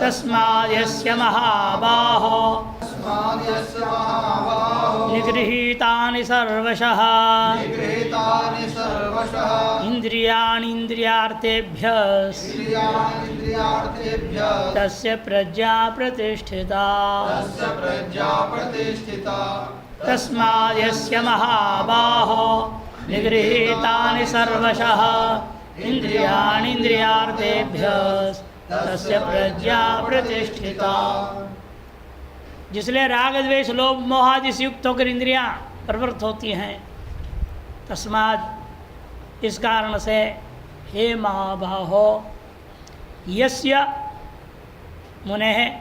तस्माद्यस्य महाबाहो निगृहीतानि सर्वशः इन्द्रियाणीन्द्रियार्थेभ्यः तस्य प्रज्ञा प्रतिष्ठिता तस्माद्यस्य महाबाहो निगृहीतानि सर्वशः इन्द्रियाणीन्द्रियार्थेभ्यः तस्य प्रज्ञा प्रतिष्ठिता। जिसलिए राग द्वेष लोभ मोह आदि से युक्त होकर इंद्रियां प्रवृत्त होती हैं। तस्मात् इस कारण से हे महाबाहो यस्य मुने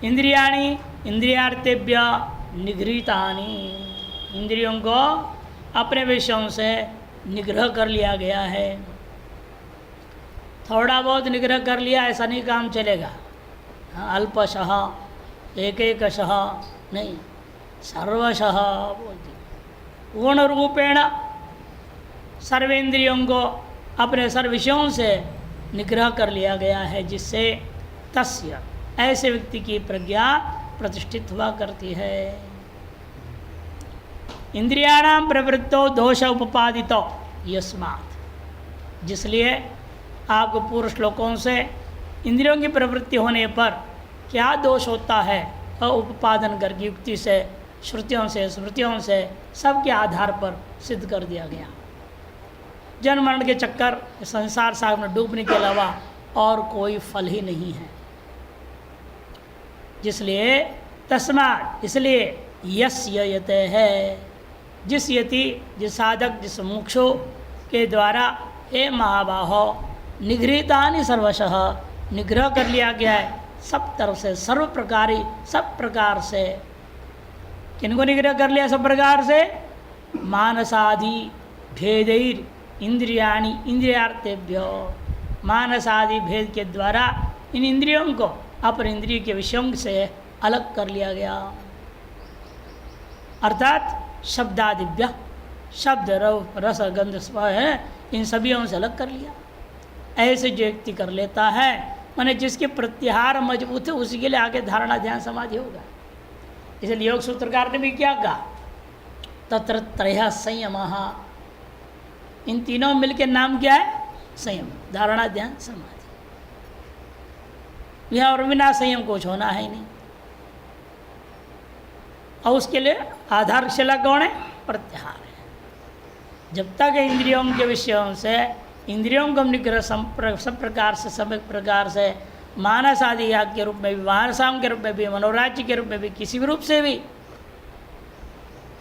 इंद्रियाणि इंद्रियार्थेभ्य निगृहीतानि, इंद्रियों को अपने विषयों से निग्रह कर लिया गया है। थोड़ा बहुत निग्रह कर लिया ऐसा नहीं काम चलेगा। अल्पशः एकैकशः नहीं, सर्वशः बोलते। गुण रूपेण सर्वेंद्रियों को अपने सर्व विषयों से निग्रह कर लिया गया है, जिससे तस्य ऐसे व्यक्ति की प्रज्ञा प्रतिष्ठित हुआ करती है। इंद्रियाणां प्रवृत्तो दोष उपपादितो यस्मात्, जिसलिए आपको पूर्व श्लोकों से इंद्रियों की प्रवृत्ति होने पर क्या दोष होता है उपादन करके युक्ति से, श्रुतियों से, स्मृतियों से सबके आधार पर सिद्ध कर दिया गया। जन्म मरण के चक्कर संसार सागर में डूबने के अलावा और कोई फल ही नहीं है। जिसलिए तस्मात्, इसलिए यस्य यते है, जिस यति, जिस साधक, जिस मुमुक्षु के द्वारा हे महाबाहो निगृहीतानि सर्वशः, निग्रह कर लिया गया है सब तरफ से, सर्व प्रकारी, सब प्रकार से। किनको निग्रह कर लिया सब प्रकार से? मानसादि भेदैर इंद्रियाणि इंद्रियार्थेभ्यो, मानसादि भेद के द्वारा इन इंद्रियों को अपने इंद्रिय के विषयों से अलग कर लिया गया। अर्थात शब्दादिभ्य, शब्द रस गंध स्पर्श है, इन सभीयों से अलग कर लिया। ऐसे जो व्यक्ति कर लेता है, माने जिसके प्रत्याहार मजबूत है, उसी के लिए आगे धारणा ध्यान समाधि होगा। इसलिए योग सूत्रकार ने भी क्या कहा? तत्र त्रयः संयमः, इन तीनों मिलके नाम क्या है? संयम, धारणा ध्यान समाधि। यह और बिना संयम कुछ होना है ही नहीं। और उसके लिए आधारशिला कौन है? प्रत्याहार है। जब तक इंद्रियों के विषयों से, इंद्रियों को निग्रह सब प्रकार से, सब प्रकार से, मानस आदि याग के रूप में भी, मानसाम के रूप में भी, मनोराज्य के रूप में भी, किसी भी रूप से भी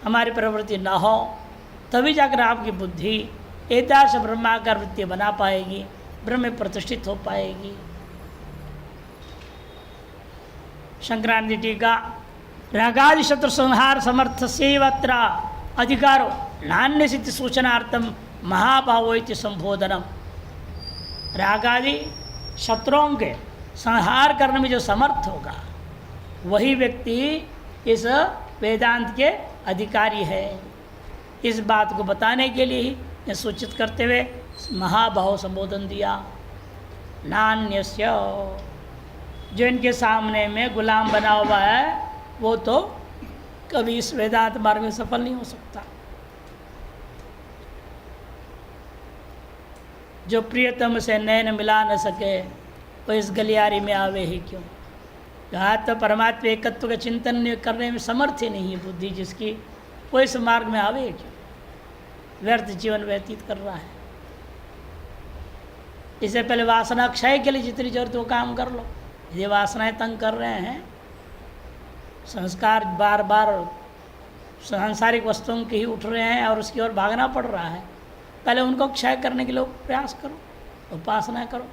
हमारी प्रवृत्ति न हो, तभी जाकर आपकी बुद्धि एतादृश ब्रह्माकार वृत्ति बना पाएगी, ब्रह्म में प्रतिष्ठित हो पाएगी। शंकरानंद टीका, रागादि शत्रु संहार समर्थ सेवत्र अधिकारो नान्य सिद्धि सूचनार्थम महाभावो इति संबोधनम। रागादि शत्रुओं के संहार करने में जो समर्थ होगा, वही व्यक्ति इस वेदांत के अधिकारी है। इस बात को बताने के लिए ही यह सूचित करते हुए महाभाव संबोधन दिया। नान्यस्य, जो इनके सामने में गुलाम बना हुआ है, वो तो कभी इस वेदांत मार्ग में सफल नहीं हो सकता। जो प्रियतम से नैन मिला न सके, वो इस गलियारी में आवे ही क्यों? यहाँ तो परमात्मा एकत्व का चिंतन करने में समर्थ ही नहीं है बुद्धि जिसकी, वो इस मार्ग में आवे ही क्यों? व्यर्थ जीवन व्यतीत कर रहा है। इससे पहले वासना क्षय के लिए जितनी जरूरत वो काम कर लो। ये वासनाएं तंग कर रहे हैं, संस्कार बार बार सांसारिक वस्तुओं के ही उठ रहे हैं और उसकी ओर भागना पड़ रहा है। पहले उनको क्षय करने के लिए प्रयास करो, उपासना करो।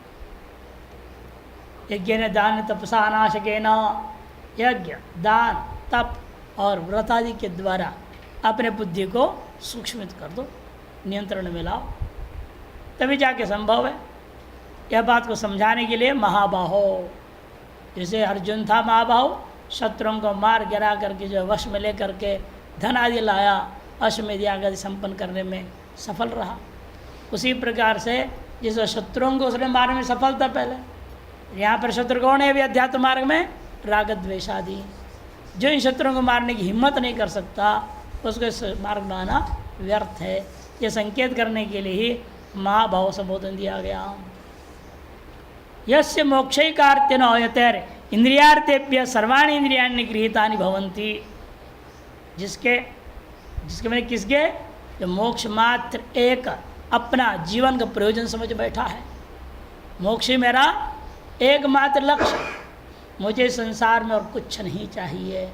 यज्ञ ने दान तपसा नाशकेन, यज्ञ, दान, तप और व्रत आदि के द्वारा अपने बुद्धि को सूक्ष्मित कर दो, नियंत्रण में लाओ, तभी जाके संभव है। यह बात को समझाने के लिए महाबाहो, जैसे अर्जुन था महाबाहो, शत्रुओं को मार गिरा करके जो वश में ले करके धन आदि लाया, अश्वमेध याग आदि संपन्न करने में सफल रहा। उसी प्रकार से जिस शत्रुओं को उसने मारने में सफलता पहले, यहाँ पर शत्रु कौन है? अभी अध्यात्म मार्ग में राग द्वेषादि। जो इन शत्रुओं को मारने की हिम्मत नहीं कर सकता उसको इस मार्ग में आना व्यर्थ है। ये संकेत करने के लिए ही महाभाव संबोधन दिया गया। यस्य मोक्षैकार्त्य न होयतेर इंद्रियार्थेभ्य सर्वाणि इंद्रियाणि गृहीतानि भवन्ति। जिसके मैंने किसके? जो मोक्ष मात्र एक अपना जीवन का प्रयोजन समझ बैठा है। मोक्ष ही मेरा एकमात्र लक्ष्य, मुझे संसार में और कुछ नहीं चाहिए।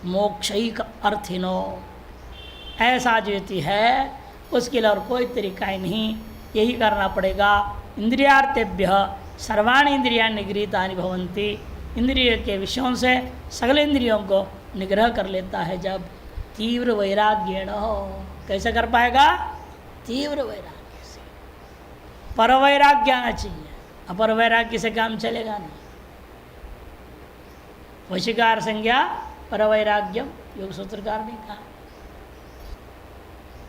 मोक्षैक अर्थिनो, ऐसा जो व्यक्ति है उसके लिए और कोई तरीका ही नहीं, यही करना पड़ेगा। इंद्रियार्थेभ्य सर्वाणि इंद्रियाणि गृहीतानि भवन्ति। इंद्रिय के विषयों से सगले इंद्रियों को निग्रह कर लेता है जब तीव्र वैराग्येण। कैसे कर पाएगा? तीव्र वैराग्य से। पर वैराग्य आना चाहिए, अपर वैराग्य से काम चलेगा नहीं। वशीकार संज्ञा पर वैराग्यम, योग सूत्रकार ने कहा।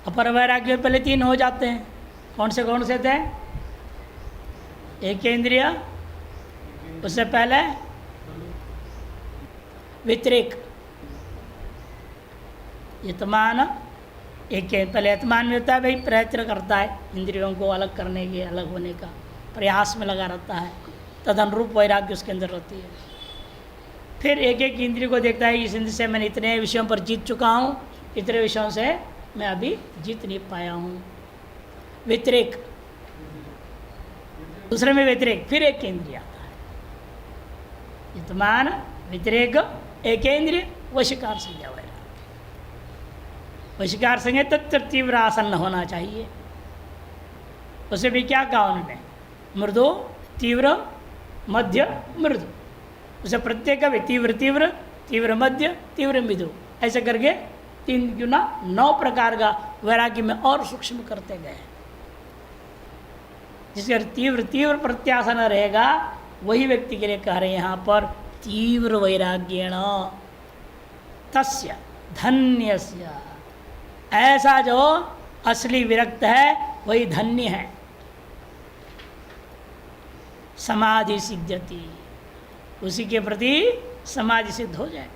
अपर वैराग्य पहले 3 हो जाते हैं। कौन से थे? एक इंद्रिय, उससे पहले व्यतिरेक, यतमान। एक पहले यतमान में होता है भाई, प्रयत्न करता है इंद्रियों को अलग करने के, अलग होने का प्रयास में लगा रहता है, तदनुरूप वैराग्य उसके अंदर रहती है। फिर एक एक इंद्रिय को देखता है, इस इंद्रिय से मैंने इतने विषयों पर जीत चुका हूँ, इतने विषयों से मैं अभी जीत नहीं पाया हूँ। व्यतिरेक, दूसरे में व्यतिरेक, फिर एक इंद्रिय आता है। यतमान, व्यतिरेक, एक इंद्रिय, वशीकार संज्ञा वैराग्य। वशीकार संज्ञा तत्र तीव्र आसन्न होना चाहिए। उसे भी क्या कहा उन्होंने? मृदु, तीव्र, मध्य, मृदु। उसे प्रत्येक का भी तीव्र तीव्र, तीव्र मध्य, तीव्र मृदु, ऐसे करके 3 गुना 9 प्रकार का वैराग्य में और सूक्ष्म करते गए। जिसके तीव्र तीव्र प्रत्यासन रहेगा वही व्यक्ति के लिए कह रहे हैं यहाँ पर तीव्र वैराग्येण तस्य धन्यस्य। ऐसा जो असली विरक्त है वही धन्य है। समाधि सिद्ध्यति, उसी के प्रति समाधि सिद्ध हो जाए,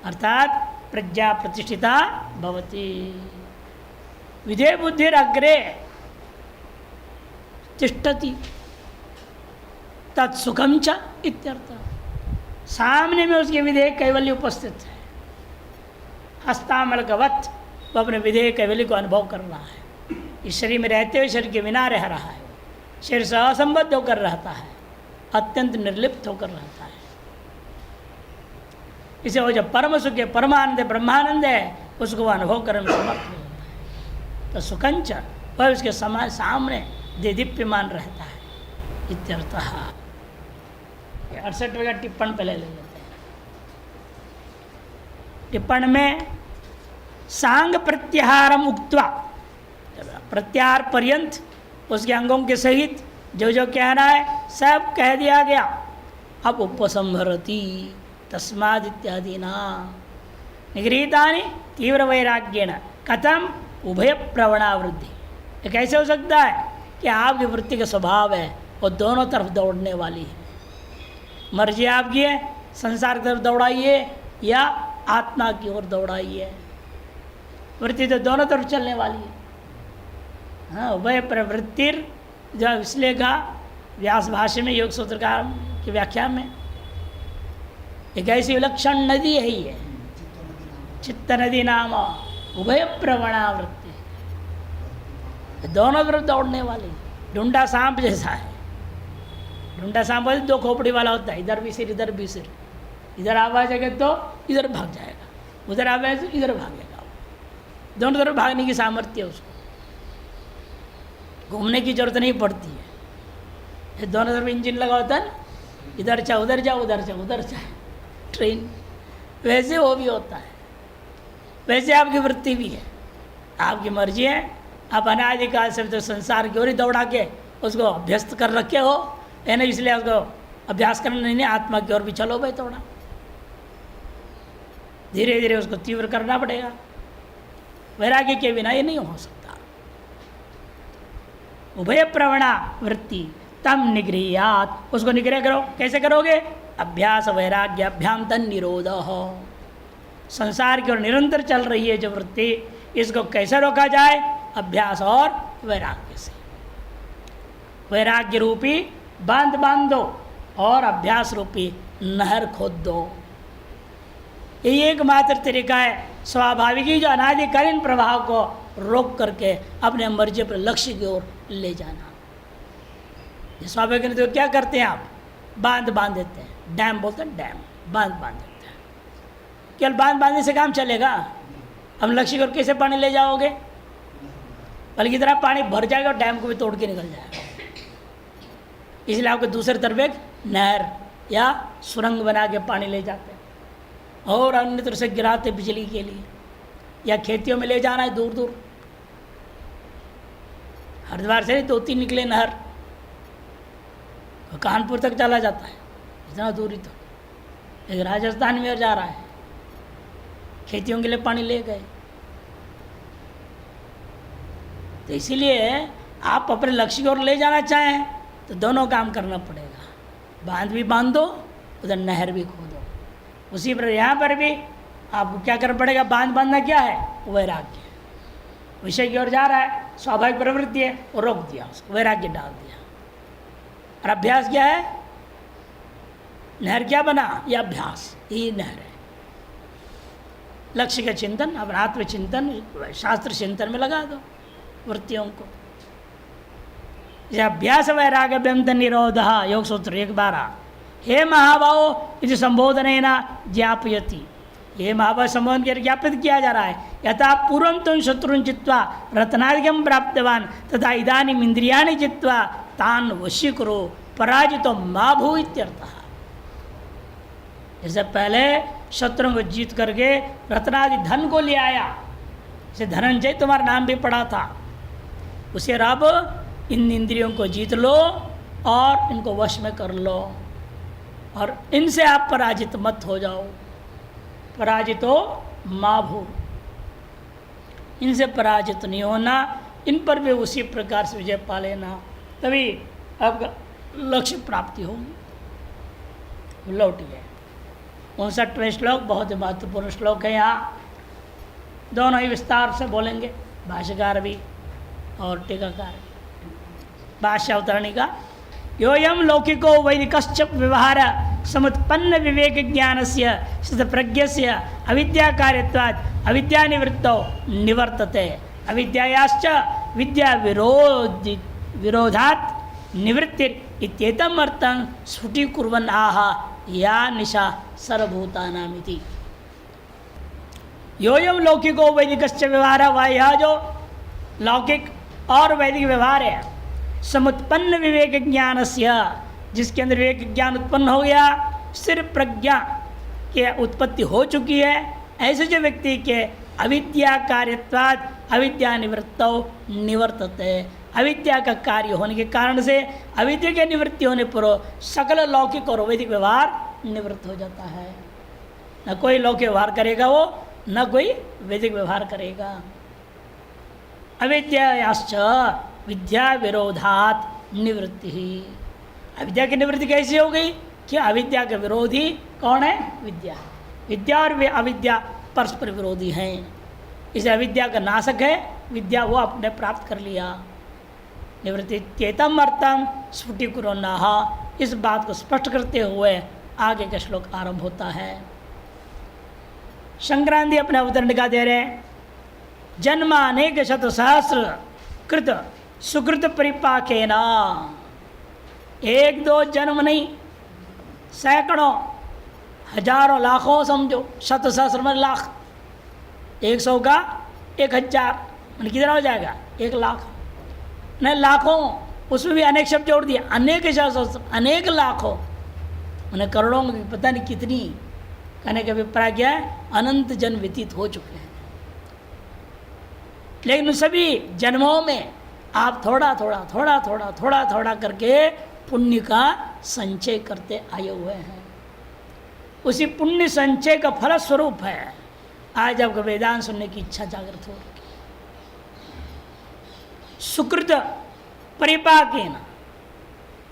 अर्थात प्रज्ञा प्रतिष्ठिता भवति। विधेय बुद्धिर अग्रे तिष्ठति तत्सुखम च इत्यर्थ। सामने में उसके विधेय कैवल्य उपस्थित है। हस्तामलकवत वो अपने विधेय कैवल्य को अनुभव कर रहा है। इस शरीर में रहते हुए शरीर के बिना रह रहा है, शरीर से असंबद्ध होकर रहता है, अत्यंत निर्लिप्त होकर रहता है। इसे वो जब परम सुख है, परमानंद है, ब्रह्मानंद है, उसको वह अनुभव करने में समर्थ होता है। तो सुखंच वह उसके सामने देदीप्यमान रहता है। इत्यर्थः। 68वें का टिप्पण पहले ले लेते हैं। टिप्पण में सांग प्रत्याहारम उक्त्वा, प्रत्याहार पर्यंत उसके अंगों के सहित जो जो कहना है सब कह दिया गया। अब उपसंहरति तस्माद् इत्यादि ना निगृहीतानि तीव्र वैराग्येण कथम उभय प्रवणावृद्धि। ये कैसे हो सकता है कि आपकी वृत्ति का स्वभाव है वो दोनों तरफ दौड़ने वाली है। मर्जी आपकी है, संसार की तरफ दौड़ाइए या आत्मा की ओर दौड़ाइए, वृत्ति तो दोनों तरफ चलने वाली है। हाँ, उभय प्रवृत्तिर जो इसलिए कहा व्यास भाष्य में योग सूत्रकार की व्याख्या में, एक ऐसी विलक्षण नदी है ये चित्त नदी नाम उभय प्रवणावृत्ति, दोनों तरफ दौड़ने वाली। ढूंढा सांप जैसा है। ढूंढा सांप 2 खोपड़ी वाला होता है, इधर भी सिर इधर भी सिर। इधर आवाज आएगा तो इधर भाग जाएगा, उधर आवाज तो इधर भागेगा। दोनों तरफ भागने की सामर्थ्य है उसको, घूमने की जरूरत नहीं पड़ती है। दोनों तरफ इंजन लगा होता है ना, इधर चाहे उधर जाओ, उधर चाहे उधर चाहे ट्रेन, वैसे वो भी होता है। वैसे आपकी वृत्ति भी है, आपकी मर्जी है। आप अनादिकाल से तो संसार की ओर ही दौड़ा के उसको अभ्यस्त कर रखे हो, है ना, इसलिए उसको अभ्यास करना नहीं, आत्मा की ओर भी चलो भाई थोड़ा। धीरे धीरे उसको तीव्र करना पड़ेगा। वैराग्य के बिना ये नहीं हो सकता। उभय प्रवणा वृत्ति तम निगृह्यात, उसको निग्रह करो। कैसे करोगे? अभ्यास वैराग्याभ्याम तन निरोध। संसार की ओर निरंतर चल रही है जो वृत्ति, इसको कैसे रोका जाए? अभ्यास और वैराग्य से। वैराग्य रूपी बांध बांध दो और अभ्यास रूपी नहर खोद दो। यही एकमात्र तरीका है स्वाभाविक ही जो अनादिकालीन प्रभाव को रोक करके अपने मर्जी पर लक्ष्य की ओर ले जाना। ये स्वाभाविक नहीं तो क्या करते हैं आप? बांध बांध देते हैं, डैम बोलते हैं, डैम बांध बांध देते हैं। केवल बांध बांधने से काम चलेगा? अब लक्ष्य की ओर कैसे पानी ले जाओगे? बल्कि इतना पानी भर जाएगा और डैम को भी तोड़ के निकल जाएगा। इसलिए आपको दूसरी तरफ एक नहर या सुरंग बना के पानी ले जाते हैं और अन्य तरह से गिराते बिजली के लिए, या खेतियों में ले जाना है दूर दूर। हरिद्वार से 2-3 निकले नहर, कानपुर तक चला जाता है, इतना दूरी तो। एक राजस्थान में जा रहा है, खेतियों के लिए पानी ले गए। तो इसीलिए आप अपने लक्ष्य की ओर ले जाना चाहें तो दोनों काम करना पड़ेगा। बांध भी बांधो, उधर नहर भी खोदो। उसी पर यहाँ पर भी आपको क्या करना पड़ेगा? बांध बांधना क्या है? वैराग्य। विषय की ओर जा रहा है, स्वाभाविक प्रवृत्ति है, वो रोक दिया, उसको वैराग्य डाल दिया। और अभ्यास क्या है? नहर क्या बना? यह अभ्यास, यही नहर है। लक्ष्य का चिंतन, अपना आत्मचिंतन, शास्त्र चिंतन में लगा दो वृत्तियों को। अभ्यास वैराग्य व्यंत निरोध योग सूत्र 1:12 हे महाभाव इस संबोधन ज्ञापयति। हे महाभाव संबोधन के ज्ञापित किया जा रहा है। यथा पूर्वं तुम शत्रुन जित्वा रत्नादिकं प्राप्तवान तथा इदानीम इंद्रियाणि जित्वा तान वशीकुरु पराजितो मा भू इत्यर्थः। जैसे पहले शत्रुओं को जीत करके रत्नादि धन को ले आया, जैसे धनंजय तुम्हारा नाम भी पड़ा था, उसे अब इन इंद्रियों को जीत लो और इनको वश में कर लो और इनसे आप पराजित मत हो जाओ। पराजितो मा भू, इनसे पराजित नहीं होना, इन पर भी उसी प्रकार से विजय पा लेना, तभी आपका लक्ष्य प्राप्ति होगी। लौटिए 59वें श्लोक बहुत ही महत्वपूर्ण श्लोक है। यहाँ दोनों ही विस्तार से बोलेंगे, भाष्यकार भी और टीकाकार। भाष्य अवतरणी का योयम लौकिको वैदिकश्च व्यवहार समुत्पन्न विवेक ज्ञानस्य सिद्ध प्रज्ञस्य अविद्या कार्यत्वात् अविद्या निवृत्तौ निवर्तते। अविद्यायाश्च विद्या विरोधात् निवृत्तिर इत्येतम् अर्थं स्फुटीकुर्वन् आह या निशा सर्वभूतानामिति। योयम लौकिको वैदिकश्च व्यवहार, वह यह जो लौकिक और वैदिक व्यवहार है, समुत्पन्न विवेक ज्ञानस्य, जिसके अंदर विवेक ज्ञान उत्पन्न हो गया, स्थिर प्रज्ञा की उत्पत्ति हो चुकी है, ऐसे जो व्यक्ति के अविद्या कार्यत्वात् अविद्या निवृत्तौ निवर्तते। अविद्या का कार्य होने के कारण से अविद्या के निवृत्ति होने पर सकल लौकिक और वैदिक व्यवहार निवृत्त हो जाता है। न कोई लौकिक व्यवहार करेगा वो, न कोई वैदिक व्यवहार करेगा। अविद्यायाश्च विद्या विरोधात् निवृत्ति ही। अविद्या की निवृत्ति कैसी हो गई कि अविद्या का विरोधी कौन है? विद्या। विद्या और अविद्या परस्पर विरोधी हैं, इसे अविद्या का नाशक है विद्या, वो आपने प्राप्त कर लिया। निवृत्ति चेतम अर्थम स्फुटीकुर्वन्नाह, इस बात को स्पष्ट करते हुए आगे का श्लोक आरंभ होता है। संक्रांति अपने अवतरण का दे रहे हैं। जन्म अनेक शत सहस्र कृत सुकृत परिपाकेना, 1-2 जन्म नहीं, सैकड़ों हजारों लाखों समझो, शत सहस्र में लाख, 100 का 1000 मैंने कितना हो जाएगा? 1 लाख नहीं, लाखों, उसमें भी अनेक शब्द जोड़ दिए, अनेक सहस्र, अनेक लाखों, मैंने करोड़ों की पता नहीं कितनी, कहने का अभिप्राय क्या है? अनंत जन्म व्यतीत हो चुके हैं, लेकिन सभी जन्मों में आप थोड़ा थोड़ा थोड़ा थोड़ा थोड़ा थोड़ा करके पुण्य का संचय करते आए हुए हैं। उसी पुण्य संचय का फल स्वरूप है आज आपको वेदांत सुनने की इच्छा जागृत हो रही। सुकृत परिपाकेन,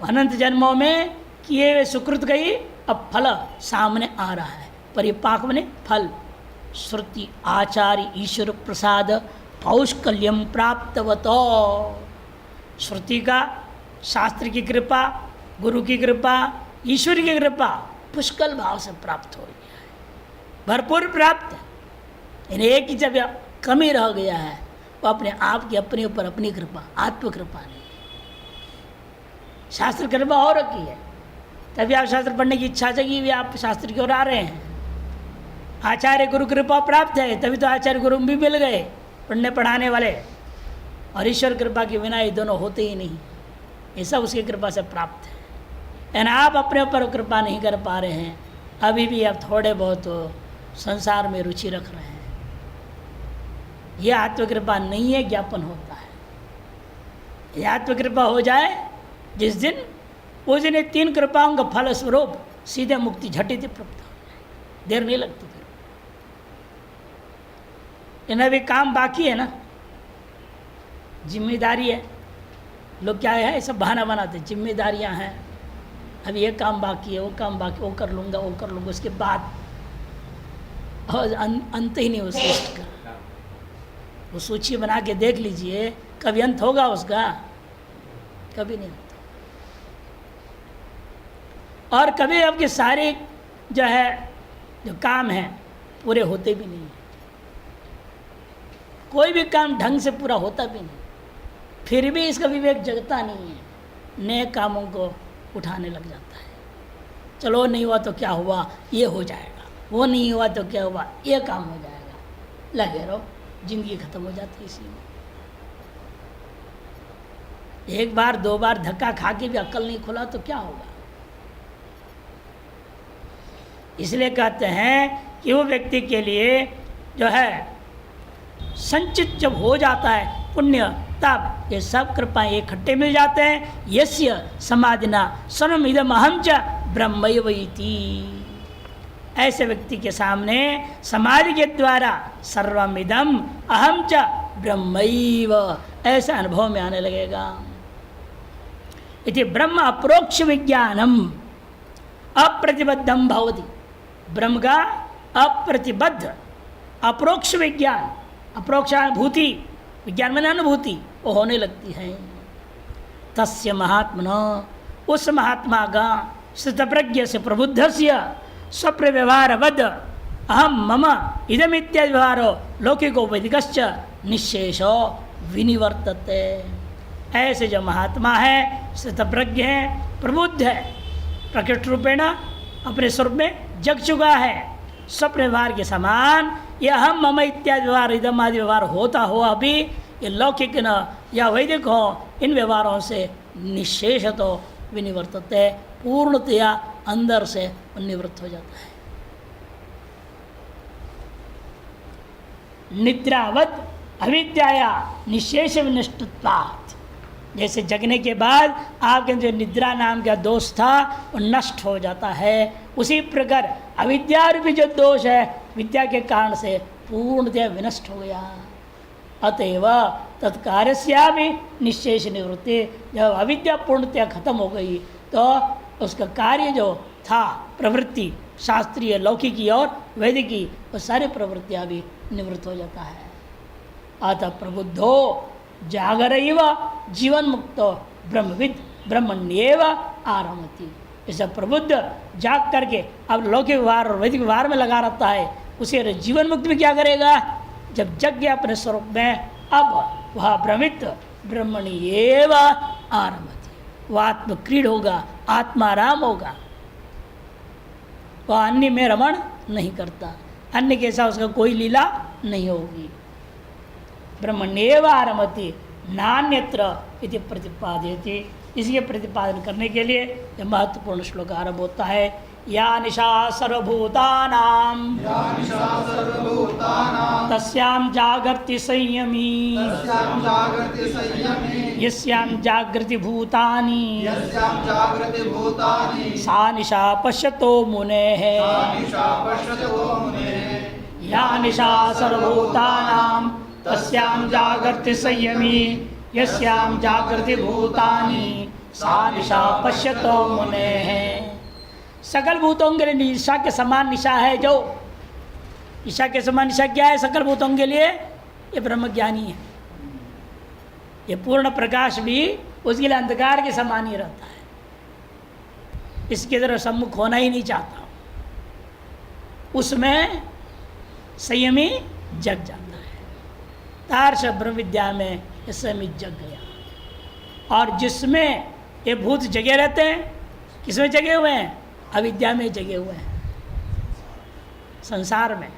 अनंत जन्मों में किए हुए सुकृत का ही अब फल सामने आ रहा है। परिपाक बने फल। श्रुति आचार्य ईश्वर प्रसाद पौष्कल्यम प्राप्तवतो, श्रुति का, शास्त्र की कृपा, गुरु की कृपा, ईश्वर की कृपा पुष्कल भाव से प्राप्त हो गया है, भरपूर प्राप्त। एक ही जब कमी रह गया है वो अपने आप की अपने ऊपर अपनी कृपा, आत्म कृपा नहीं। शास्त्र कृपा हो रखी है तभी आप शास्त्र पढ़ने की इच्छा जगी भी आप शास्त्र की ओर आ रहे हैं। आचार्य गुरु कृपा प्राप्त है तभी तो आचार्य गुरु भी मिल गए पढ़ने पढ़ाने वाले, और ईश्वर कृपा के बिना ये दोनों होते ही नहीं। ये सब उसकी कृपा से प्राप्त है। यानी आप अपने ऊपर कृपा नहीं कर पा रहे हैं, अभी भी आप थोड़े बहुत संसार में रुचि रख रहे हैं। यह आत्मकृपा नहीं है, ज्ञापन होता है। यह आत्मकृपा हो जाए जिस दिन, उस दिन 3 कृपाओं का फल स्वरूप सीधे मुक्ति झटित प्राप्त हो जाए, देर नहीं लगती। फिर इन्हें भी काम बाकी है ना, जिम्मेदारी है। लोग क्या है सब बहाना बनाते, जिम्मेदारियां हैं, अभी ये काम बाकी है, वो काम बाकी, वो कर लूँगा, वो कर लूँगा, उसके बाद अंत ही नहीं उस लिस्ट का। वो सूची बना के देख लीजिए, कभी अंत होगा उसका? कभी नहीं होता। और कभी आपके सारे जो है जो काम है पूरे होते भी नहीं है। कोई भी काम ढंग से पूरा होता भी नहीं, फिर भी इसका विवेक जगता नहीं है, नए कामों को उठाने लग जाता है। चलो नहीं हुआ तो क्या हुआ, ये हो जाएगा, वो नहीं हुआ तो क्या हुआ, ये काम हो जाएगा, लगे रहो, जिंदगी खत्म हो जाती है इसी में। एक बार 2 बार धक्का खा के भी अक्ल नहीं खुला तो क्या होगा। इसलिए कहते हैं कि वो व्यक्ति के लिए जो है संचित जब हो जाता है पुण्य, तब ये सब कृपाएं इकट्ठे मिल जाते हैं। यस्य समाधिना सर्वम इदम अहम च ब्रह्मैव इति, ऐसे व्यक्ति के सामने समाधि के द्वारा सर्वम इदम अहम च ब्रह्मैव ऐसा अनुभव में आने लगेगा। इति ब्रह्म अप्रोक्ष विज्ञानम अप्रतिबद्धम भवति, ब्रह्म का अप्रतिबद्ध अप्रोक्ष विज्ञान, अप्रोक्षानुभूति, विज्ञान में अनुभूति वो होने लगती है। तस्य महात्मना, उस महात्मा का स्थितप्रज्ञ से प्रबुद्धस्य स्वप्र व्यवहारवद अहम मम इदम इत्यादि व्यवहारो लौकिको वैदिकश्च निशेषो विनिवर्तते। ऐसे जो महात्मा है, स्थितप्रज्ञ है, प्रबुद्ध है, प्रकृति रूपेण अपने स्वरूप में जग चुका है, स्वप्न व्यवहार के समान यह हम मम इत्यादि व्यवहार, इदम आदि व्यवहार होता हो अभी ये लौकिक न या वैदिक हो, इन व्यवहारों से निशेष तो विनिवर्तते, पूर्णतया अंदर से निवृत्त हो जाता है। निद्रावत अविद्याया निशेष विनष्टत्वात्, जैसे जगने के बाद आपके जो निद्रा नाम का दोष था वो नष्ट हो जाता है, उसी प्रकार अविद्या रूपी जो दोष है विद्या के कारण से पूर्णतया विनष्ट हो गया। अतएव तत्कार्य भी निशेष निवृत्ति, जब अविद्या पूर्णतया खत्म हो गई तो उसका कार्य जो था प्रवृत्ति शास्त्रीय लौकिकी और वैदिकी वो सारी प्रवृत्तियाँ भी निवृत्त हो जाता है। अतः प्रबुद्धो जागरैव जीवन मुक्तो ब्रह्मविद ब्रह्मण्येव आरमति। ऐसा प्रबुद्ध जाग करके अब लौकिक व्यवहार और वैदिक व्यवहार में लगा रहता है, उसे जीवन मुक्त में क्या करेगा? जब जग गया अपने स्वरूप में, अब वह ब्रह्मित ब्रह्मण्येव आरमति, वह आत्मक्रीड होगा, आत्माराम होगा, वह अन्य में रमण नहीं करता, अन्य के साथ उसका कोई लीला नहीं होगी। ब्रह्मण्येव आरमति नान्यत्र इति प्रतिपाद्यते। इसके प्रतिपादन करने के लिए यह महत्वपूर्ण श्लोक आरंभ होता है। या निशा सर्वभूतानां तस्यां जागर्ति संयमी यस्यां जागृति भूतानि सा निशा पश्यतो मुनेः। या निशा सर्वभूतानां तस्यां जागर्ति संयमी यस्याम जागृति भूतानि सा निशा पश्यतो मुनेः। सकल भूतों के लिए निशा के समान निशा है। जो निशा के समान निशा क्या है सकल भूतों के लिए? ये ब्रह्मज्ञानी है। ये पूर्ण प्रकाश भी उसके लिए अंधकार के समान ही रहता है। इसके तरफ सम्मुख होना ही नहीं चाहता। उसमें संयमी जग जाता है। तार्श ब्रह्म विद्या में ये संयमी जग गया। और जिसमें ये भूत जगे रहते हैं, किसमें जगे हुए हैं? अविद्या में जगे हुए हैं, संसार में।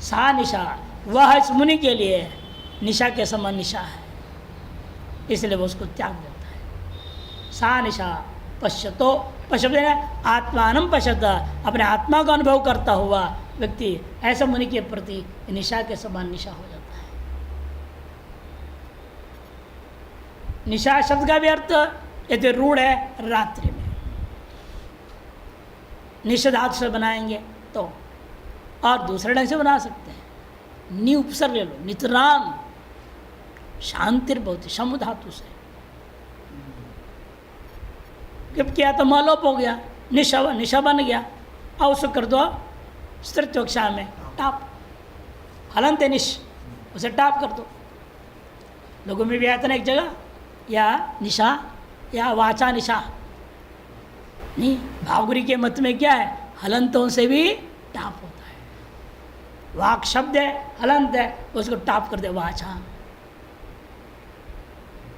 सा निशा, वह इस मुनि के लिए निशा के समान निशा है, इसलिए वो उसको त्याग देता है। सा निशा पश्यतो, पश्यत आत्मानम पश्यत, अपने आत्मा का अनुभव करता हुआ व्यक्ति ऐसे मुनि के प्रति निशा के समान निशा हो जाता है। निशा शब्द का भी अर्थ यदि रूढ़ है रात्रि में, निषेधार्थ से बनाएंगे तो, और दूसरे ढंग से बना सकते हैं। नी उपसर्ग ले लो, नितराम शांतिर बहुत शम धातु से। जब किया तो मालोप हो गया, निशा बन गया। और उसको कर दो स्त्रीत्वक्षा में टाप, हलंत निश, उसे टाप कर दो। लोगों में भी आता ना एक जगह, या निशा या वाचा निशा। नहीं, भावगुरी के मत में क्या है? हलंतों से भी टाप होता है। वाक शब्द है, हलंत है, उसको टाप कर दे वाचा।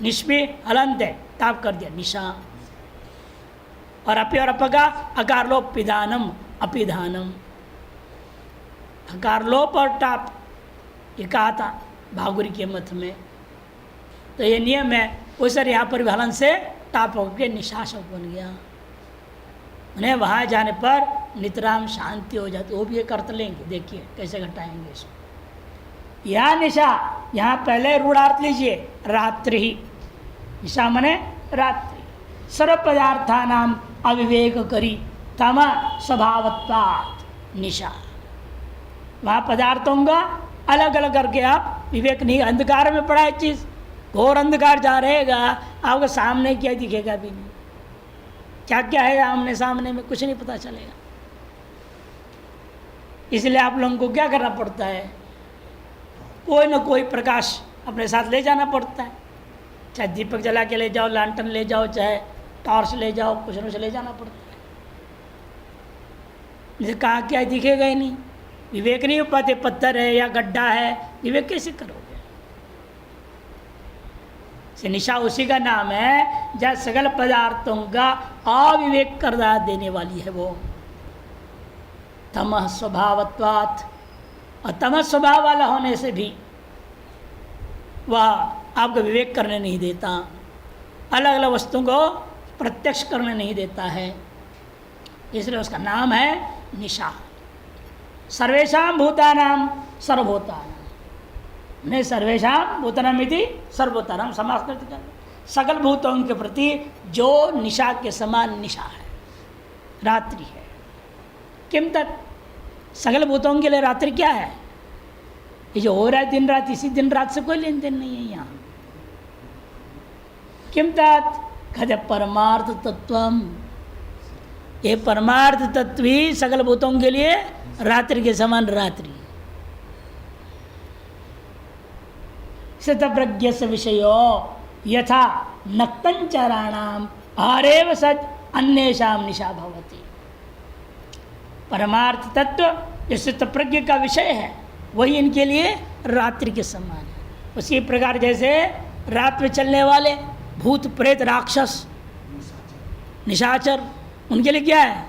निष्पी हलंत है, टाप कर दिया निशा। और अपि और अप का अकार लोप पिदानम अपिधानम। अकार लोप और टाप ये कहा था भावगुरी के मत में, तो ये नियम है। उस सर यहाँ पर भी हलन से टाप होकर निशा शब्द बन गया। उन्हें वहाँ जाने पर नितराम शांति हो जाती। वो भी ये करते लेंगे, देखिए कैसे घटाएंगे इसको। यह निशा, यहाँ पहले रूढ़ार्थ लीजिए, रात्रि ही। निशा मने रात्रि। सर्व पदार्थानाम अविवेक करी तम स्वभावत्वात् निशा। वहाँ पदार्थों का अलग अलग करके आप विवेक नहीं, अंधकार में पड़ा है चीज़, घोर अंधकार जा रहेगा, आपको सामने क्या दिखेगा भी नहीं, क्या क्या है आमने सामने में कुछ नहीं पता चलेगा। इसलिए आप लोगों को क्या करना पड़ता है? कोई ना कोई प्रकाश अपने साथ ले जाना पड़ता है। चाहे दीपक जला के ले जाओ, लांटन ले जाओ, चाहे टॉर्च ले जाओ, कुछ न कुछ ले जाना पड़ता है। जैसे कहाँ क्या दिखेगा ही नहीं, विवेक नहीं हो पाते। पत्थर है या गड्ढा है, विवेक कैसे करोगे? निशा उसी का नाम है जहाँ सगल पदार्थों का अविवेक कर देने वाली है वो। तमः स्वभावत्वात्, और तमः स्वभाव वाला होने से भी वह आपको विवेक करने नहीं देता, अलग अलग वस्तुओं को प्रत्यक्ष करने नहीं देता है, इसलिए उसका नाम है निशा। सर्वेषां भूतानां सर्वभूतानां, मैं सर्वेषां भूतानां इति सर्वभूतानां समास करते कर, सकल भूतों के प्रति जो निशा के समान निशा है, रात्रि है। किम तत्, सकल भूतों के लिए रात्रि क्या है? ये जो हो रहा है दिन रात, इसी दिन रात से कोई लेन देन नहीं है यहाँ। किम तत् कहते परमार्थ तत्वम, ये परमार्थ तत्व ही सकल भूतों के लिए रात्रि के समान रात्रि। सतप्रज्ञ से विषयो यथा नक्तंचराणाम आरेव सत अन्येषाम निशा भवति। परमार्थ तत्व जो सतप्रज्ञ का विषय है वही इनके लिए रात्रि के समान है। उसी प्रकार जैसे रात में चलने वाले भूत प्रेत राक्षस निशाचर, उनके लिए क्या है?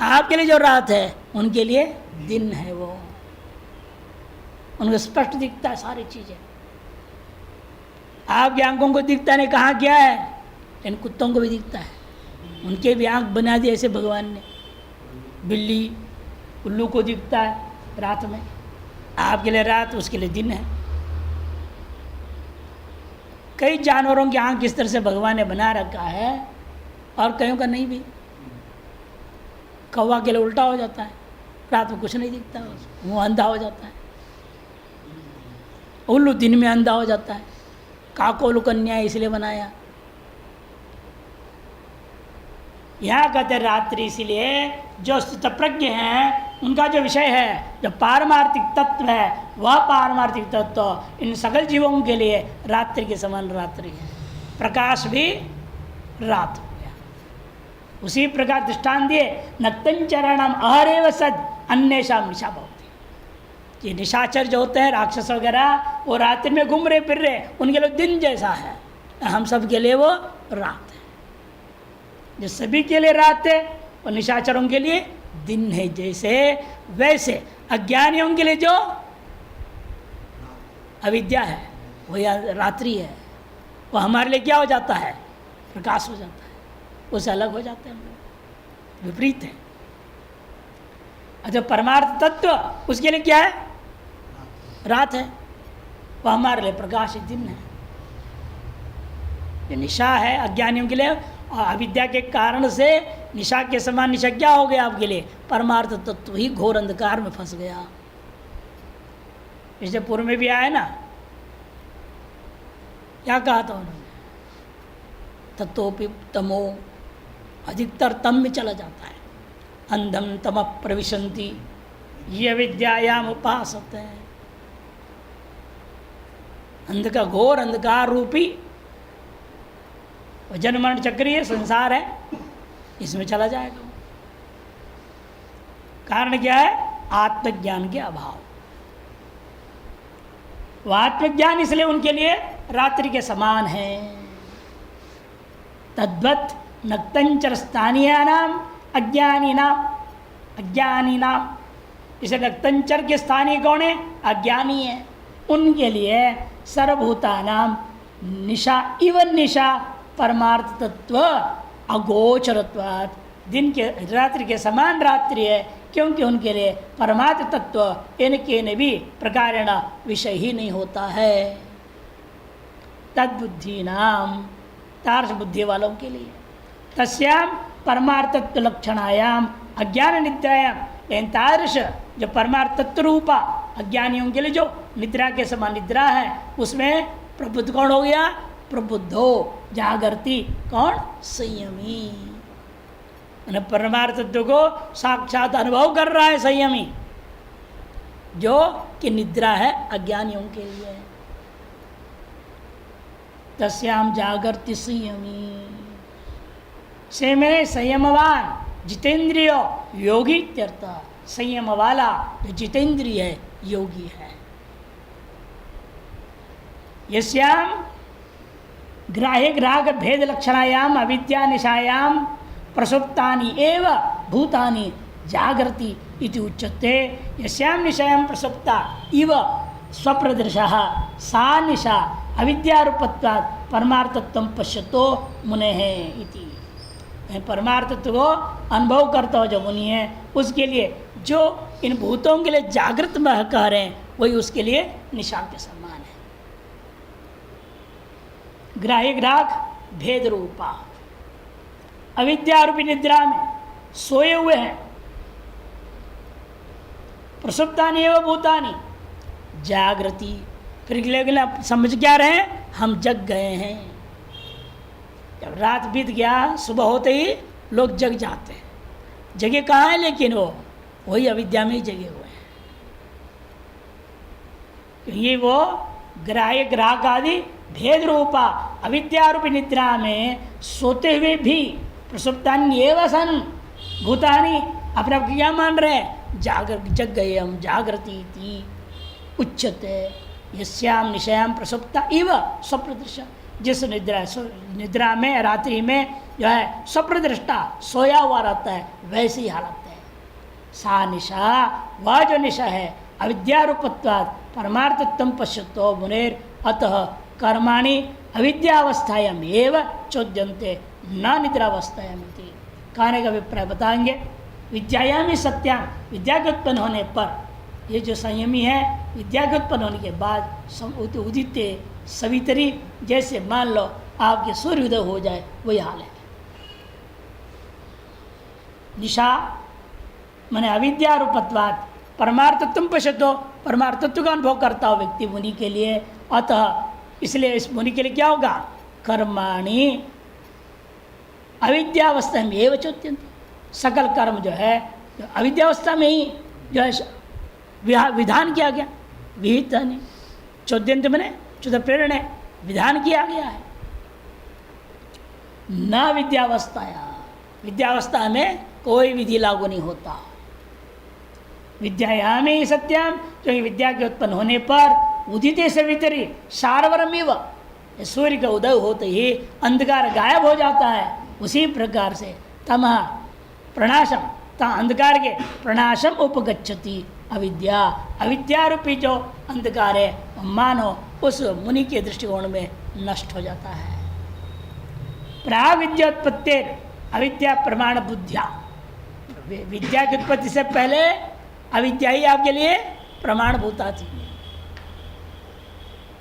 आपके लिए जो रात है उनके लिए दिन है। वो उनको स्पष्ट दिखता है सारी चीज़ें, आपकी आंखों को दिखता नहीं, कहाँ क्या है, इन कुत्तों को भी दिखता है। उनके भी आंख बना दी ऐसे भगवान ने। बिल्ली उल्लू को दिखता है रात में, आपके लिए रात, उसके लिए दिन है। कई जानवरों की आंख इस तरह से भगवान ने बना रखा है और कईयों का नहीं भी। कौवा के लिए उल्टा हो जाता है, रात में कुछ नहीं दिखता, वो अंधा हो जाता है। उल्लू दिन में अंधा हो जाता है। काकोल कन्या इसलिए बनाया। यहाँ कहते रात्रि इसलिए जो स्थितप्रज्ञ हैं उनका जो विषय है, जो पारमार्थिक तत्व है, वह पारमार्थिक तत्व इन सकल जीवों के लिए रात्रि के समान रात्रि है। प्रकाश भी रात हो गया। उसी प्रकार दृष्टान दिए, नक्तंचरणम अहरेव सद अन्येषाम निशा भवति। ये निशाचर जो होते हैं राक्षस वगैरह, वो रात्रि में घूम रहे फिर रहे, उनके लिए दिन जैसा है, हम सब के लिए वो रात है। जो सभी के लिए रात है और निशाचरों के लिए दिन है, जैसे वैसे अज्ञानियों के लिए जो अविद्या है वो रात्रि है, वो हमारे लिए क्या हो जाता है, प्रकाश हो जाता है, उससे अलग हो जाते हैं हम लोग, विपरीत है। अच्छा परमार्थ तत्व उसके लिए क्या है, रात है, वो हमारे लिए प्रकाश है, दिन है। ये निशा है अज्ञानियों के लिए, और अविद्या के कारण से निशा के समान निशा क्या हो गया आपके लिए, परमार्थ तत्व ही घोर अंधकार में फंस गया। इससे पूर्व में भी आया ना, क्या कहा था उन्होंने, तत्वोपि तमो, अधिकतर तम में चला जाता है। अंधम तम प्रविशंति ये विद्यायाम उपासते हैं। अंध का घोर अंधकार रूपी जन्म मरण चक्रीय संसार है, इसमें चला जाएगा। कारण क्या है, आत्मज्ञान के अभाव। वह आत्मज्ञान इसलिए उनके लिए रात्रि के समान है। तद्वत नक्तंचर स्थानीय नाम अज्ञानी नाम, इसे नक्तंचर के स्थानीय कौन है, अज्ञानी है। उनके लिए सर्वभूता नाम निशा इव निशा परमार्थ तत्व अगोचरत्वात्, दिन के रात्रि के समान रात्रि है, क्योंकि उनके लिए परमार्थ तत्व इनके ने भी प्रकारेण विषय ही नहीं होता है। तद्बुद्धि नाम, तार्श बुद्धि वालों के लिए, तस्याम परमार्थत्व लक्षणायाम अज्ञान निद्रायाम, लेकिन तार्श जो परमार्थ तत्व रूपा अज्ञानियों के लिए जो निद्रा के समान निद्रा है, उसमें प्रबुद्ध कौन हो गया, प्रबुद्धो, जागृति कौन, संयमी। परमार्थ तत्व को साक्षात अनुभव कर रहा है संयमी, जो कि निद्रा है अज्ञानियों के लिए। तस्याम जागृति संयमी, से में संयमवान जितेंद्रिय योगी इत्यर्थ। संयम वाला जो जितेंद्रिय है, योगी है। यस्याम ग्राह्य ग्राहक भेद लक्षणायाम अविद्या निशायाम प्रसुप्तानि एव भूतानि जागृति इति उच्यते। यस्याम निशायाम प्रसुप्ता इव स्वप्रदर्शः सा निशा अविद्यारूपत्वात् परमार्थत्वं पश्यतो मुनेः इति। परमार्थत्व को अनुभव करता हो जो मुनि है, उसके लिए जो इन भूतों के लिए जागृत में कह रहे हैं, वही उसके लिए निशा के समान है। ग्राह्य ग्राहक भेद रूपा, अविद्यारूपी निद्रा में सोए हुए हैं, प्रसुप्तानि एव भूतानि जागृति, फिर लेकिन समझ क्या रहे हैं, हम जग गए हैं। जब रात बीत गया, सुबह होते ही लोग जग जाते हैं। जगे कहाँ है, लेकिन वो वही अविद्या में ही जगे हुए हैं। ये वो ग्राह्य ग्राहक आदि भेद रूपा अविद्यारूपी निद्रा में सोते हुए भी प्रसुप्तानि एव सन भूतानि, अपने आप क्या मान रहे हैं, जग गए हम, जागृति उच्यते। यस्याम निशयाम प्रसुप्ता इव स्वप्रदृष्टा, जिस निद्रा में रात्रि में जो है स्वप्रदृष्टा सोया हुआ रहता है, वैसी ही हालत है। सा निशा, वह जो निशा है, अविद्यारूपत्वात् परमार्थत्वं पश्यतो मुनेर, अतः कर्माणि अविद्यावस्थायाम एव चोद्यन्ते न निद्रावस्थायाम इति। कहने का अभिप्राय बताएंगे, विद्यायाम ही सत्याम, विद्या के उत्पन्न होने पर ये जो संयमी है, विद्या के उत्पन्न होने के बाद उदित सवितरी, जैसे मान लो आपके सूर्योदय हो जाए, वही हाल है। निशा माने अविद्यारूपत्वात् परमार्थत्वं पश्यतो, परमार्थत्व का अनुभव करता हो व्यक्ति मुनि के लिए, अतः इसलिए इस मुनि के लिए क्या होगा, कर्माणि अविद्यावस्था में एवं चोद्यन्ते, सकल कर्म जो है जो अविद्यावस्था में ही जो है विधान किया गया, विहित नहीं, चोद्यंत मैंने चुद प्रेरण है, विधान किया गया है। न विद्यावस्थाया, विद्यावस्था में कोई विधि लागू नहीं होता। विद्यायां में ही सत्यम, क्योंकि विद्या के उत्पन्न होने पर उदिते से वितरी सारवरमिव, सूर्य का उदय होते ही अंधकार गायब हो जाता है, उसी प्रकार से तमः प्रणाशम, अंधकार के प्रणाशम उपगच्छति अविद्या, अविद्या रूपी जो अंधकार है मानो उस मुनि के दृष्टिकोण में नष्ट हो जाता है। प्राविद्योत्पत्ति अविद्या प्रमाण बुद्धिया, विद्या की उत्पत्ति से पहले अविद्या ही आपके लिए प्रमाण भूता थी।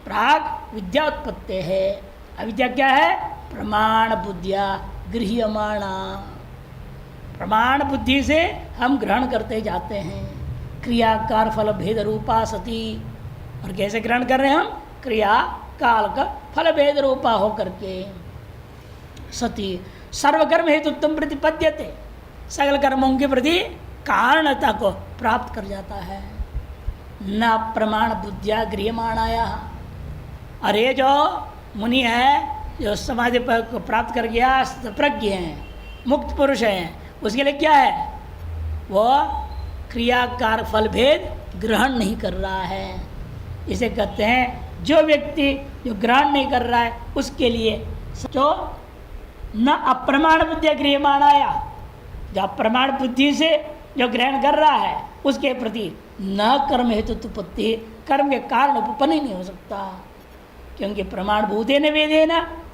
प्राग विद्या उत्पत्ति है, अविद्या क्या है, प्रमाण बुद्धिया गृह्यमाणा, प्रमाण बुद्धि से हम ग्रहण करते जाते हैं। क्रियाकार फल भेद रूपा सती, और कैसे ग्रहण कर रहे हैं हम, क्रिया काल का फल भेद रूपा हो करके। सती सर्वकर्म हेतु तुम प्रतिपद्यते, सकल कर्मों के प्रति कारणता को प्राप्त कर जाता है। न प्रमाण बुद्धिया गृह्यमाणाया, और ये जो मुनि है जो समाधि को प्राप्त कर गया, प्रज्ञ हैं, मुक्त पुरुष हैं, उसके लिए क्या है, वो क्रियाकार फल भेद ग्रहण नहीं कर रहा है। इसे कहते हैं जो व्यक्ति जो ग्रहण नहीं कर रहा है उसके लिए जो न अप्रमाण बुद्धि गृह्यमाणाया, जो अप्रमाण बुद्धि से जो ग्रहण कर रहा है उसके प्रति न कर्म हेतु उत्पत्ति, कर्म के कारण उपपन्न ही नहीं हो सकता, क्योंकि प्रमाण भूतेन वेदेन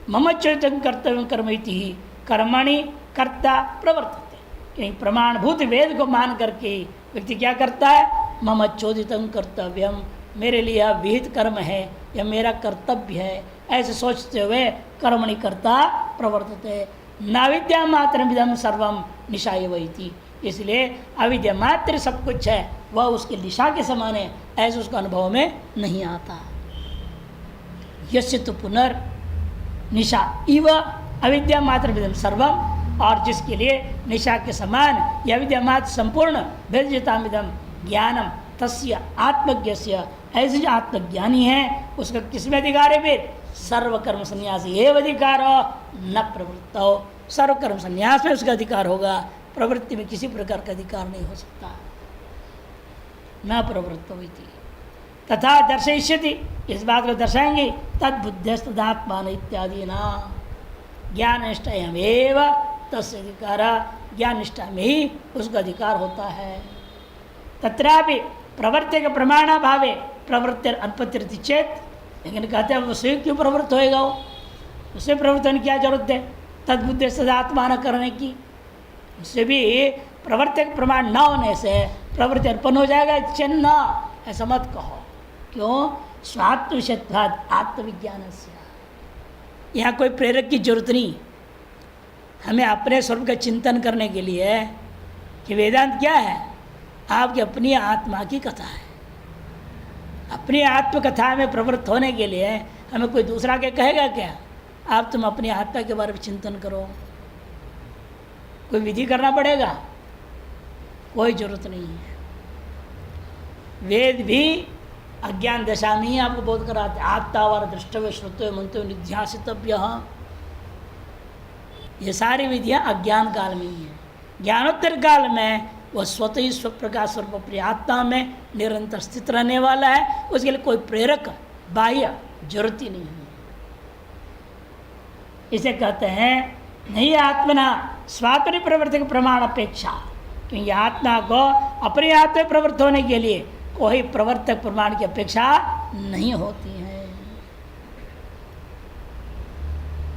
मम चोदितं कर्तव्यं कर्म इति ही कर्मणि कर्ता प्रवर्तते, क्योंकि प्रमाणभूत वेद को मान करके व्यक्ति क्या करता है, मम चोदितं कर्तव्यम, मेरे लिए यह विहित कर्म है, यह मेरा कर्तव्य है, ऐसे सोचते हुए कर्मणि कर्ता प्रवर्तते। नाविद्या मात्र विदम सर्वम निशा एवैति, इसलिए अविद्या मात्र सब कुछ है, वह उसके निशा के समान है, ऐसे उसका अनुभव में नहीं आता। यस्य तो पुनर् निशा इव अविद्या मात्र विदम सर्वम, और जिसके लिए निशा के समान यह अविद्या मात्र संपूर्ण भेदजतामिदम ज्ञानम तस्य आत्मज्ञस्य, ऐसे जो आत्मज्ञानी है उसका किसमें अधिकार है, वेद सर्वकर्म संन्यास एव अधिकार न प्रवृत्त हो, सर्वकर्म संन्यास में उसका अधिकार होगा, प्रवृत्ति में किसी प्रकार का अधिकार नहीं हो सकता। न प्रवृत्त हुई थी तथा दर्शयिष्यति, इस बात को दर्शाएंगे, तद्बुद्ध्यस्तदात्मान इत्यादि ना, ज्ञान निष्ठायामेव तस्य अधिकार, ज्ञान निष्ठा में ही उसका अधिकार होता है। तत्रापि प्रवर्त्य का प्रमाणा भावे प्रवृत्ति अनुपत्ति चेत, लेकिन कहते हैं उसे क्यों प्रवृत्त होएगा, वो उससे प्रवृत्त होने की क्या जरूरत है, तद्बुद्धि सदात्मान करने की, उससे भी प्रवर्तक प्रमाण न होने से प्रवृत्ति अर्पण हो जाएगा, चिन्ह ऐसा मत कहो। क्यों, स्वात्म विषयत्वाद आत्मविज्ञान से, यहाँ कोई प्रेरक की जरूरत नहीं, हमें अपने स्वरूप का चिंतन करने के लिए कि वेदांत क्या है, आपकी अपनी आत्मा की कथा है। अपनी आत्मकथा में प्रवृत्त होने के लिए हमें कोई दूसरा के कहेगा क्या, आप तुम अपनी आत्मा के बारे में चिंतन करो, कोई विधि करना पड़ेगा, कोई जरूरत नहीं है। वेद भी अज्ञान दशा में ही आपको बोध कराते, आत्तावार दृष्टव्य श्रुतव्य मंतव्य निध्यासितव्य, ये सारी विधियाँ अज्ञान काल में ही है। ज्ञानोत्तर काल में वह स्वतः ही स्वप्रकाश स्वरूप अपनी आत्मा में निरंतर स्थित रहने वाला है, उसके लिए कोई प्रेरक बाह्य जरूरत ही नहीं है। इसे कहते हैं नहीं आत्मना स्वात्म प्रवर्तक प्रमाण अपेक्षा, क्योंकि आत्मा को अपने आत्मा प्रवृत्त होने के लिए कोई प्रवर्तक प्रमाण की अपेक्षा नहीं होती है।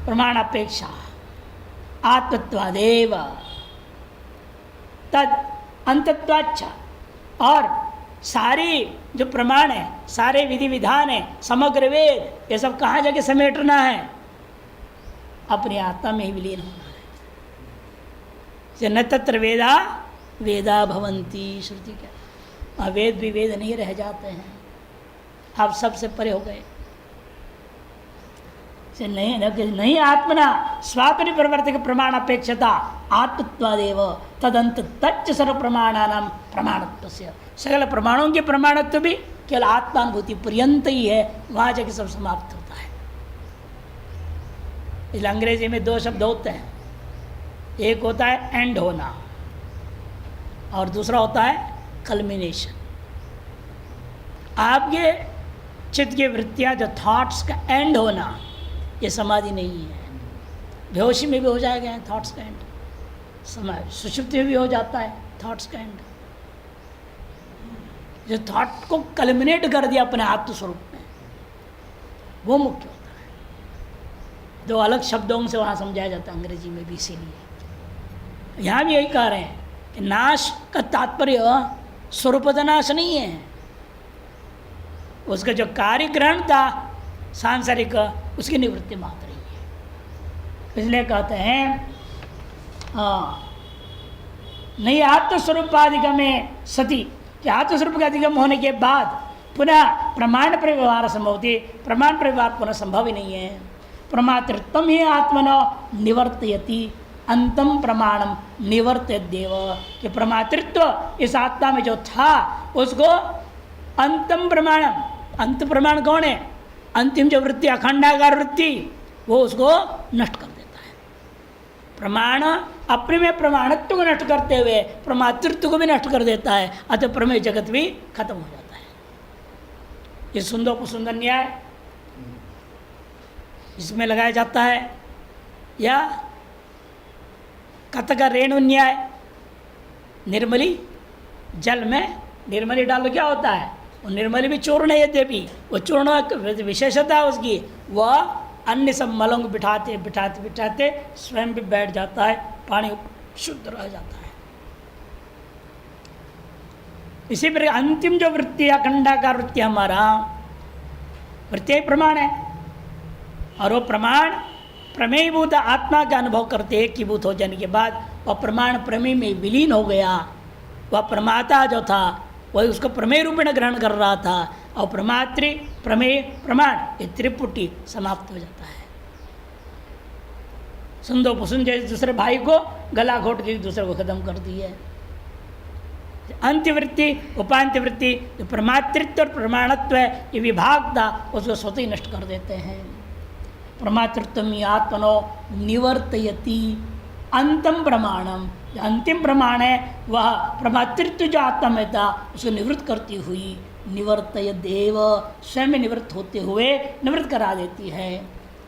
प्रमाण अपेक्षा आत्मत्वादेव तद अंतत्वाच्छ, और सारी जो प्रमाण है, सारे विधि विधान है, समग्र वेद, ये सब कहाँ जाके समेटना है, अपनी आत्मा में ही विलीन होना है। न तत्र वेदा वेदा भवंती, श्रुति क्या, वेद भी वेद नहीं रह जाते हैं, आप सबसे परे हो गए। से नहीं आत्मना स्वापरि प्रवर्तक प्रमाण अपेक्षता आत्मत्वादेव तदंत तच्च सर्व प्रमाणानाम प्रमाणत्व से, सगल प्रमाणों के प्रमाणत्व भी केवल आत्मानुभूति पर्यंत ही है, वहां जाके सब समाप्त होता है। इसलिए अंग्रेजी में दो शब्द होते हैं, एक होता है एंड होना और दूसरा होता है कल्मिनेशन। आपके चित्त की वृत्तियां जो थॉट्स का एंड होना, ये समाधि नहीं है। बेहोशी में भी हो जाएगा थॉट्स का एंड, समय सुषुप्ति में भी हो जाता है थॉट्स का एंड। जो थॉट को कल्मिनेट कर दिया अपने आत्म स्वरूप में, वो मुख्य होता है। दो अलग शब्दों से वहाँ समझाया जाता है अंग्रेजी में भी, इसीलिए यहाँ भी यही कह रहे हैं कि नाश का तात्पर्य स्वरूपतः नाश नहीं है, उसका जो कार्य ग्रहण था सांसारिक, उसकी निवृत्ति मात्र ही है। इसलिए कहते हैं नहीं आत्मस्वरूपाधिगम में सती, कि आत्मस्वरूप का अधिगम होने के बाद पुनः प्रमाण पर व्यवहार संभव थी, प्रमाण पर व्यवहार पुनः संभव ही नहीं है। प्रमातृत्व ही आत्मनो निवर्तयति अंतम प्रमाणम निवर्तयदेव, कि प्रमातृत्व इस आत्मा में जो था उसको अंतम प्रमाणम, अंत प्रमाण कौन है? अंतिम जो वृत्ति अखंडाकार वृत्ति, वो उसको नष्ट कर देता है। प्रमाण अपने में प्रमाणत्व को नष्ट करते हुए प्रमातृत्व को भी नष्ट कर देता है, अतः प्रमेय जगत भी खत्म हो जाता है। ये सुंदर न्याय इसमें लगाया जाता है, या कथक रेणु न्याय, निर्मली जल में निर्मली डालो क्या होता है? वो निर्मली भी चूर्ण है, यद्यपि वो चूर्ण विशेषता है उसकी, वह अन्य सब मलों को बिठाते बिठाते बिठाते स्वयं भी बैठ जाता है, पानी शुद्ध रह जाता है। इसी प्रकार अंतिम जो वृत्ति अखंडाकार वृत्ति हमारा वृत्ति प्रमाण है, और वो प्रमाण प्रमेयभूत आत्मा का अनुभव करते एकीभूत हो जाने के बाद वह प्रमाण प्रमेय में विलीन हो गया। वह प्रमाता जो था वही उसको प्रमेय रूप में ग्रहण कर रहा था, और प्रमात्र प्रमेय प्रमाण ये त्रिपुटी समाप्त हो जाता है। सुंदो पुसुन जैसे दूसरे भाई को गला घोट के दूसरे को खत्म कर दी है। अंत्यवृत्ति उपांत्यवृत्ति जो प्रमातृत्व और प्रमाणत्व है, ये विभाग था, उसको स्वतः ही नष्ट कर देते हैं। प्रमातृत्व आत्मनो निवर्तयति अंतम प्रमाणम, अंतिम प्रमाण है वह प्रमातृत्व जो आत्मा में था उसको निवृत्त करती हुई निवर्तय देव, स्वयं निवृत्त होते हुए निवृत्त करा देती है।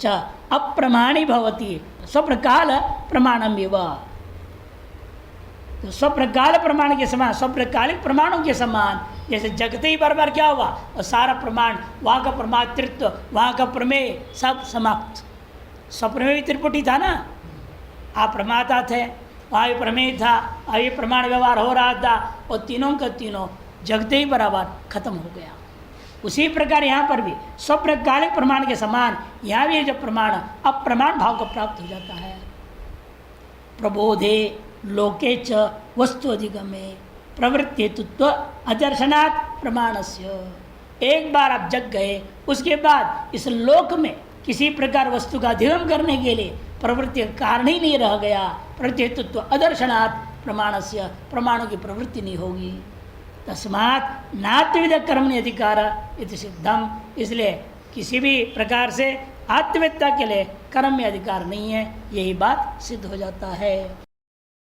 च अप्रमाणी भवती स्वप्रकाल प्रमाणम एव, तो स्वप्रकाल प्रमाण के समान, स्वप्रकालिक प्रमाणों के समान, जैसे जगते ही बार बार क्या हुआ और सारा प्रमाण, वहाँ का प्रमातृत्व, वहाँ का प्रमेय सब समाप्त। स्वप्रमेय त्रिपुटी था ना, आप प्रमाता थे, वहाँ भी प्रमेय था, अभी प्रमाण व्यवहार हो रहा था, और तीनों का तीनों जगते ही बराबर खत्म हो गया। उसी प्रकार यहाँ पर भी स्वप्रकालिक प्रमाण के समान यहाँ भी जब प्रमाण अप्रमाण भाव को प्राप्त हो जाता है। प्रबोधे लोके च वस्तु अधिगमे प्रवृत्ति हेतुत्व अदर्शनात् प्रमाणस्य, एक बार आप जग गए उसके बाद इस लोक में किसी प्रकार वस्तु का अधिगम करने के लिए प्रवृत्ति का कारण ही नहीं रह गया। प्रवृत्ति हेतुत्व अदर्शनात् प्रमाणस्य, प्रमाणों की प्रवृत्ति नहीं होगी। तस्मात् नात्विद कर्मणि अधिकार इति सिद्धम, इसलिए किसी भी प्रकार से आत्मवेत्ता के लिए कर्म में अधिकार नहीं है, यही बात सिद्ध हो जाता है।